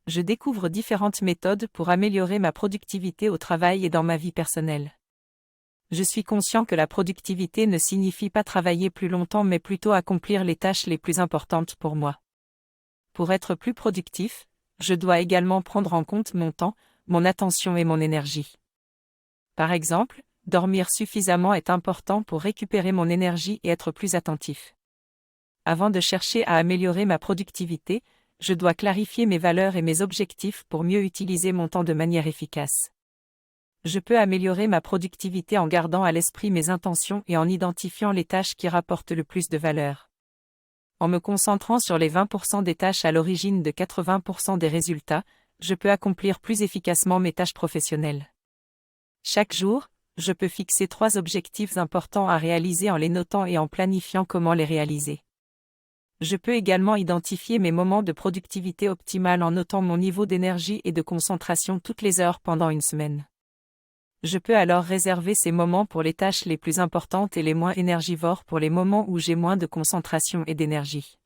Je découvre différentes méthodes pour améliorer ma productivité au travail et dans ma vie personnelle. Je suis conscient que la productivité ne signifie pas travailler plus longtemps mais plutôt accomplir les tâches les plus importantes pour moi. Pour être plus productif, je dois également prendre en compte mon temps, mon attention et mon énergie. Par exemple, dormir suffisamment est important pour récupérer mon énergie et être plus attentif. Avant de chercher à améliorer ma productivité, je dois clarifier mes valeurs et mes objectifs pour mieux utiliser mon temps de manière efficace. Je peux améliorer ma productivité en gardant à l'esprit mes intentions et en identifiant les tâches qui rapportent le plus de valeur. En me concentrant sur les 20% des tâches à l'origine de 80% des résultats, je peux accomplir plus efficacement mes tâches professionnelles. Chaque jour, je peux fixer 3 objectifs importants à réaliser en les notant et en planifiant comment les réaliser. Je peux également identifier mes moments de productivité optimale en notant mon niveau d'énergie et de concentration toutes les heures pendant une semaine. Je peux alors réserver ces moments pour les tâches les plus importantes et les moins énergivores pour les moments où j'ai moins de concentration et d'énergie.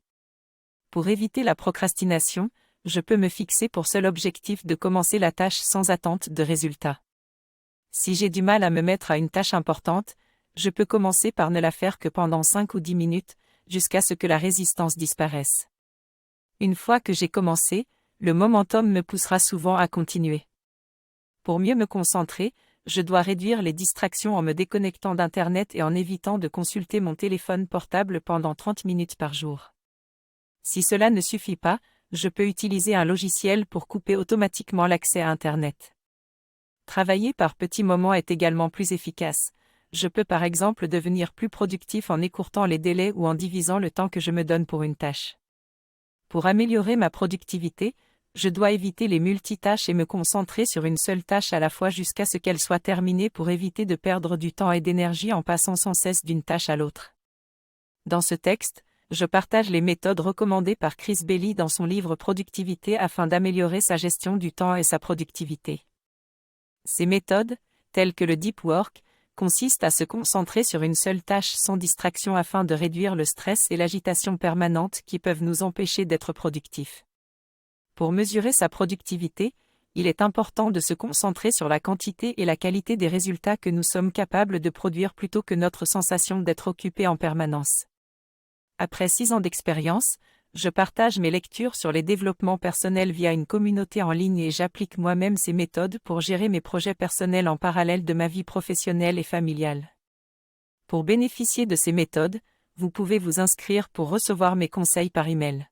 Pour éviter la procrastination, je peux me fixer pour seul objectif de commencer la tâche sans attente de résultat. Si j'ai du mal à me mettre à une tâche importante, je peux commencer par ne la faire que pendant 5 ou 10 minutes, jusqu'à ce que la résistance disparaisse. Une fois que j'ai commencé, le momentum me poussera souvent à continuer. Pour mieux me concentrer, je dois réduire les distractions en me déconnectant d'Internet et en évitant de consulter mon téléphone portable pendant 30 minutes par jour. Si cela ne suffit pas, je peux utiliser un logiciel pour couper automatiquement l'accès à Internet. Travailler par petits moments est également plus efficace. Je peux par exemple devenir plus productif en écourtant les délais ou en divisant le temps que je me donne pour une tâche. Pour améliorer ma productivité, je dois éviter les multitâches et me concentrer sur une seule tâche à la fois jusqu'à ce qu'elle soit terminée pour éviter de perdre du temps et d'énergie en passant sans cesse d'une tâche à l'autre. Dans ce texte, je partage les méthodes recommandées par Chris Bailey dans son livre Productivité afin d'améliorer sa gestion du temps et sa productivité. Ces méthodes, telles que le deep work, consistent à se concentrer sur une seule tâche sans distraction afin de réduire le stress et l'agitation permanente qui peuvent nous empêcher d'être productifs. Pour mesurer sa productivité, il est important de se concentrer sur la quantité et la qualité des résultats que nous sommes capables de produire plutôt que notre sensation d'être occupé en permanence. Après 6 ans d'expérience, je partage mes lectures sur les développements personnels via une communauté en ligne et j'applique moi-même ces méthodes pour gérer mes projets personnels en parallèle de ma vie professionnelle et familiale. Pour bénéficier de ces méthodes, vous pouvez vous inscrire pour recevoir mes conseils par email.